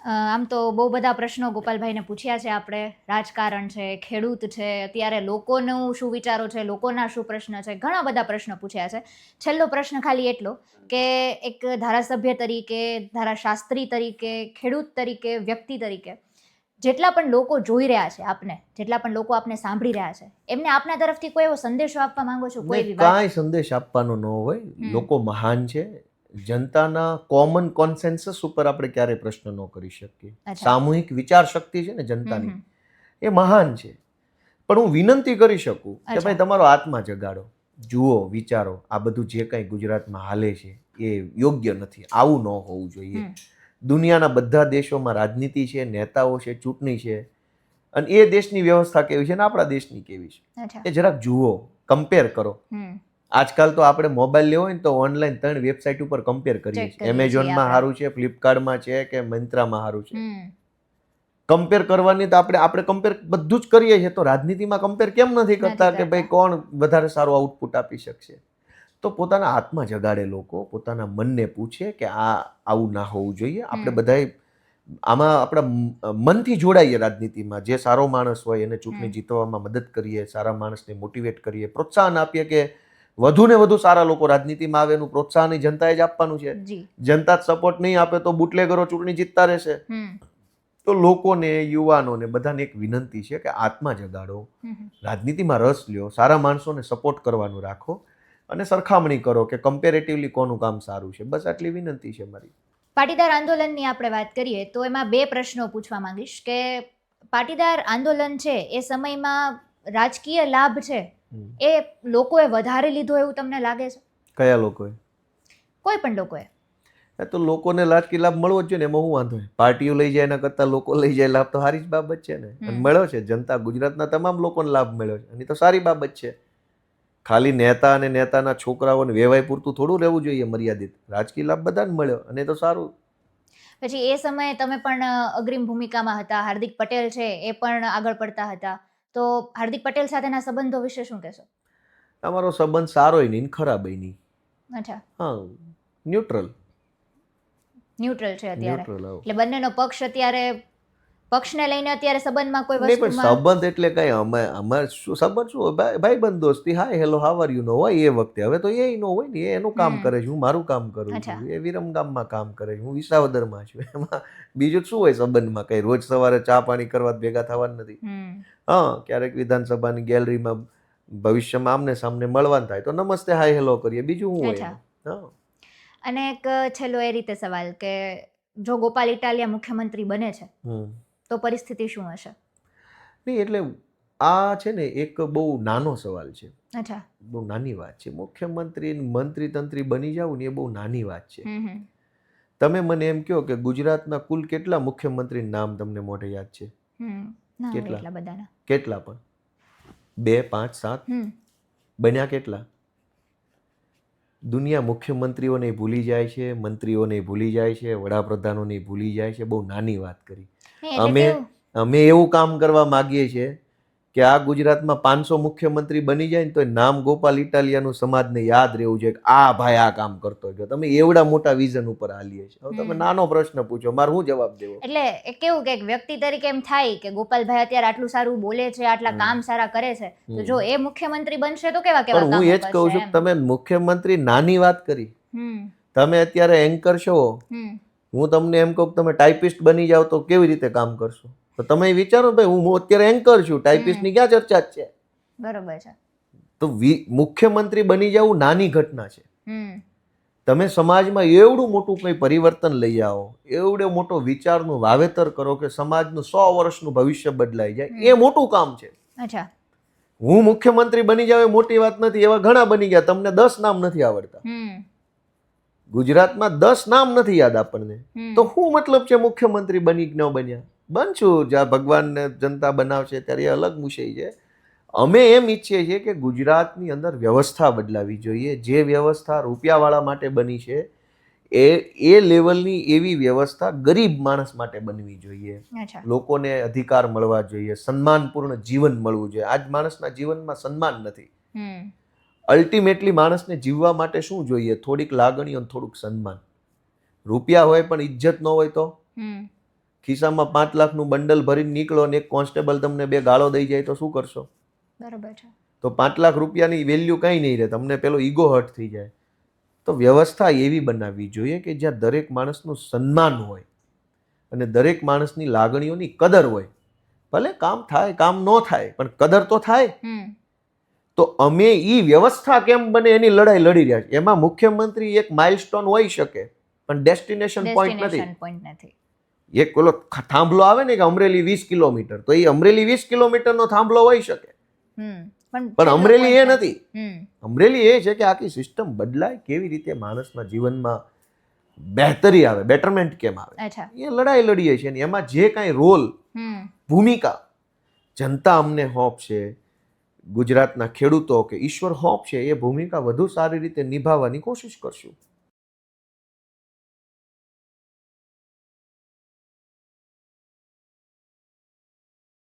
આમ તો બહુ બધા પ્રશ્નો ગોપાલભાઈને પૂછ્યા છે આપણે. રાજકારણ છે, ખેડૂત છે, અત્યારે લોકોનું શું વિચારો છે, લોકોના શું પ્રશ્ન છે, ઘણા બધા પ્રશ્નો પૂછ્યા છે. છેલ્લો પ્રશ્ન ખાલી એટલો કે એક ધારાસભ્ય તરીકે, ધારાશાસ્ત્રી તરીકે, ખેડૂત તરીકે, વ્યક્તિ તરીકે જેટલા પણ લોકો જોઈ રહ્યા છે આપને, જેટલા પણ લોકો આપને સાંભળી રહ્યા છે, એમને આપના તરફથી કોઈ એવો સંદેશો આપવા માંગો છો? કોઈ એવી વાત? કાંઈ સંદેશ આપવાનો ન હોય. લોકો મહાન છે. જનતાના કોમન કોન્સેન્સસ ઉપર આપણે ક્યારેય પ્રશ્ન ન કરી શકીએ. સામૂહિક વિચાર શક્તિ છે ને જનતાની, એ મહાન છે. પણ હું વિનંતી કરી શકું કે ભાઈ તમારો આત્મા જગાડો, જુઓ, વિચારો. આ બધું જે કંઈ ગુજરાતમાં હાલે છે એ યોગ્ય નથી, આવું ન હોવું જોઈએ. દુનિયાના બધા દેશોમાં રાજનીતિ છે, નેતાઓ છે, ચૂંટણી છે, અને એ દેશની વ્યવસ્થા કેવી છે ને આપણા દેશની કેવી છે એ જરાક જુઓ, કમ્પેર કરો. આજકાલ તો આપણે મોબાઈલ લેવો હોય ને તો ઓનલાઈન 3 વેબસાઇટ ઉપર કમ્પેર કરીએ છીએ. એમેઝોનમાં સારું છે, ફ્લિપકાર્ટમાં છે કે મંત્રામાં સારું છે. કમ્પેર કરવાની તો આપણે કમ્પેર બધું જ કરીએ છીએ. તો રાજનીતિમાં કમ્પેર કેમ નથી કરતા કે ભાઈ કોણ વધારે સારું આઉટપુટ આપી શકશે? તો પોતાના આત્મા જગાડે લોકો, પોતાના મનને પૂછે કે આ આવું ના હોવું જોઈએ. આપણે બધાએ આમાં આપણા મનથી જોડાઈએ રાજનીતિમાં. જે સારો માણસ હોય એને ચૂંટણી જીતવામાં મદદ કરીએ, સારા માણસને મોટિવેટ કરીએ, પ્રોત્સાહન આપીએ કે વધુ ને વધુ સારા લોકો રાજનીતિમાં આવે. એનું પ્રોત્સાહન જનતાએ જ આપવાનું છે. જનતા જ સપોર્ટ નહીં આપે તો બુટલેગરો ચૂંટણી જીતતા રહેશે. તો લોકોને, યુવાનોને બધાને એક વિનંતી છે કે આત્મા જગાડો, રાજનીતિમાં રસ લ્યો, સારા માણસોને સપોર્ટ કરવાનું રાખો અને સરખામણી કરો કે કમ્પેરેટિવલી કોનું કામ સારું છે. બસ આટલી વિનંતી છે મારી. પાટીદાર આંદોલનની આપણે વાત કરીએ તો એમાં 2 પ્રશ્નો પૂછવા માંગીશ કે પાટીદાર આંદોલન છે એ સમયમાં રાજકીય લાભ છે એ લોકોએ વધારે લીધો એવું તમને લાગે છે? કયા લોકોએ? કોઈ પણ લોકોએ. તો લોકોને રાજકીય લાભ મળવો જ જોઈએ ને, એમાં શું વાંધો છે? પાર્ટીઓ લઈ જાય એના કરતાં લોકો લઈ જાય લાભ તો સારી જ બાબત છે ને. અને મળ્યો છે, જનતા ગુજરાતના તમામ લોકોને લાભ મળ્યો છે અને તો સારી બાબત છે. ખાલી નેતા અને નેતાના છોકરાઓને વેવાય પૂરતું થોડું રહેવું જોઈએ મર્યાદિત. રાજકીય લાભ બધાને મળ્યો અને તો સારું. પછી એ સમયે તમે પણ અગ્રીમ ભૂમિકામાં હતા, હાર્દિક પટેલ છે એ પણ આગળ પડતા હતા, તો હાર્દિક પટેલ સાથેના સંબંધો વિશે શું કહેશો? અમારો સંબંધ સારોય નહીં ખરાબય નહીં. અચ્છા. હા, ન્યુટ્રલ છે અત્યારે. એટલે બંનેનો પક્ષ અત્યારે, પક્ષને લઈને અત્યારે સંબંધમાં કોઈ નહીં, પણ વસ્તુમાં સંબંધ એટલે કઈ અમારે શું સંબંધ? શું હોય? ભાઈબંધ દોસ્તી, hi hello how are you નો હોય એ વખતે. હવે તો એ નો હોય ને, એ એનું કામ કરે છે, હું મારું કામ કરું છું. એ વિરમગામમાં કામ કરે છે, હું વિસાવદરમાં છું. એમાં બીજું શું હોય સંબંધમાં? કઈ રોજ સવારે ચા પાણી કરવા ભેગા થવાનું નથી. હા, ક્યારેક વિધાનસભાની ગેલેરીમાં ભવિષ્યમાં આમને સામને મળવાનું થાય તો નમસ્તે હાય હેલો કરીએ, બીજું શું હોય? હા. અને એક છેલ્લો એ રીતે સવાલ કે જો ગોપાલ ઇટાલિયા મુખ્યમંત્રી બને છે તો પરિસ્થિતિ શું હશે? નહીં, એટલે આ છે ને એક બહુ નાનો સવાલ છે. અચ્છા. બહુ નાની વાત છે. મુખ્યમંત્રી, મંત્રી તંત્રી બની જાવ ને એ બહુ નાની વાત છે. તમે મને એમ કહો કે ગુજરાતના કુલ કેટલા મુખ્યમંત્રી નામ તમને મોઢે યાદ છે? કેટલા પણ? 2, 5, 7? બન્યા કેટલા? દુનિયા મુખ્યમંત્રીઓને ભૂલી જાય છે, મંત્રીઓને ભૂલી જાય છે, વડાપ્રધાનોને ભૂલી જાય છે. બહુ નાની વાત કરી. અમે એવું કામ કરવા માંગીએ છીએ કે આ ગુજરાતમાં 500 મુખ્યમંત્રી બની જાય ને તો નામ ગોપાલ ઇટાલિયાનું સમાજને યાદ રહેવું જોઈએ કે આ ભાઈ આ કામ કરતો ગયો. તમે એવડા મોટા વિઝન ઉપર હાલીએ છે. હવે તમે નાનો પ્રશ્ન પૂછો, મારે શું જવાબ દેવો? એટલે કેવું કે વ્યક્તિ તરીકે એમ થાય કે ગોપાલભાઈ અત્યારે આટલું સારું બોલે છે, આટલા કામ સારા કરે છે, તો જો એ મુખ્યમંત્રી બનશે તો કેવા કેવા કામ કરશે? હું એ જ કહું છું, તમે મુખ્યમંત્રી નાની વાત કરી. તમે અત્યારે એન્કર છો, હું તમને એમ કહું તમે ટાઈપિસ્ટ બની જાવ તો કેવી રીતે કામ કરશો? તો તમે વિચારો ભાઈ, હું અત્યારે એન્કર છું, ટાઈપિસ્ટની ક્યાં ચર્ચા જ છે? બરોબર છે. તો મુખ્યમંત્રી બની જવું નાની ઘટના છે. તમે સમાજમાં એવડું મોટું કંઈ પરિવર્તન લઈ આવો, એવડો મોટો વિચારનું વાવેતર કરો કે સમાજનું 100 વર્ષનું ભવિષ્ય બદલાઈ જાય, એ મોટું કામ છે. અચ્છા. હું મુખ્યમંત્રી બની જાવ એ મોટી વાત નથી. એવા ઘણા બની ગયા, તમને 10 નામ નથી આવડતા. ગુજરાતમાં 10 નામ નથી યાદ આપણને, તો શું મતલબ છે મુખ્યમંત્રી બની ન બન્યા? બનશું, જ્યાં ભગવાનને જનતા બનાવશે ત્યારે અલગ વિષય છે. અમે એમ ઈચ્છીએ છીએ કે ગુજરાતની અંદર વ્યવસ્થા બદલાવી જોઈએ. જે વ્યવસ્થા રૂપિયાવાળા માટે બની છે એ લેવલની એવી વ્યવસ્થા ગરીબ માણસ માટે બનવી જોઈએ. લોકોને અધિકાર મળવા જોઈએ, સન્માનપૂર્ણ જીવન મળવું જોઈએ. આજ માણસના જીવનમાં સન્માન નથી. અલ્ટિમેટલી માણસને જીવવા માટે શું જોઈએ? થોડીક લાગણી અને થોડુંક સન્માન. રૂપિયા હોય પણ ઇજ્જત ન હોય તો ખિસ્સામાં 5 લાખનું બંડલ ભરીને નીકળો ને એક કોન્સ્ટેબલ તમને 2 ગાળો દઈ જાય તો શું કરશો? બરોબર છે. તો 5 લાખ રૂપિયાની વેલ્યુ કંઈ નહીં રહે, તમને પેલો ઈગો હર્ટ થઈ જાય. તો વ્યવસ્થા એવી બનાવવી જોઈએ કે જ્યાં દરેક માણસનું સન્માન હોય અને દરેક માણસની લાગણીઓની કદર હોય. ભલે કામ થાય કામ ન થાય પણ કદર તો થાય. તો અમે ઈ વ્યવસ્થા કેમ બને એની લડાઈ લડી રહ્યા છીએ. એમાં મુખ્યમંત્રી એક માઇલસ્ટોન હોઈ શકે પણ ડેસ્ટિનેશન પોઈન્ટ નથી. એક પેલો થાંભલો આવે ને કે અમરેલી 20 કિલોમીટર, તો એ અમરેલી 20 કિલોમીટરનો થાંભલો હોઈ શકે પણ અમરેલી એ નથી. અમરેલી એ છે કે આખી સિસ્ટમ બદલાય, કેવી રીતે માણસના જીવનમાં બહેતરી આવે, બેટરમેન્ટ કેમ આવે, એ લડાઈ લડીએ છીએ. એમાં જે કાંઈ રોલ, ભૂમિકા જનતા અમને હોપશે, ગુજરાતના ખેડૂતો કે ઈશ્વર હોપશે, એ ભૂમિકા વધુ સારી રીતે નિભાવવાની કોશિશ કરશું.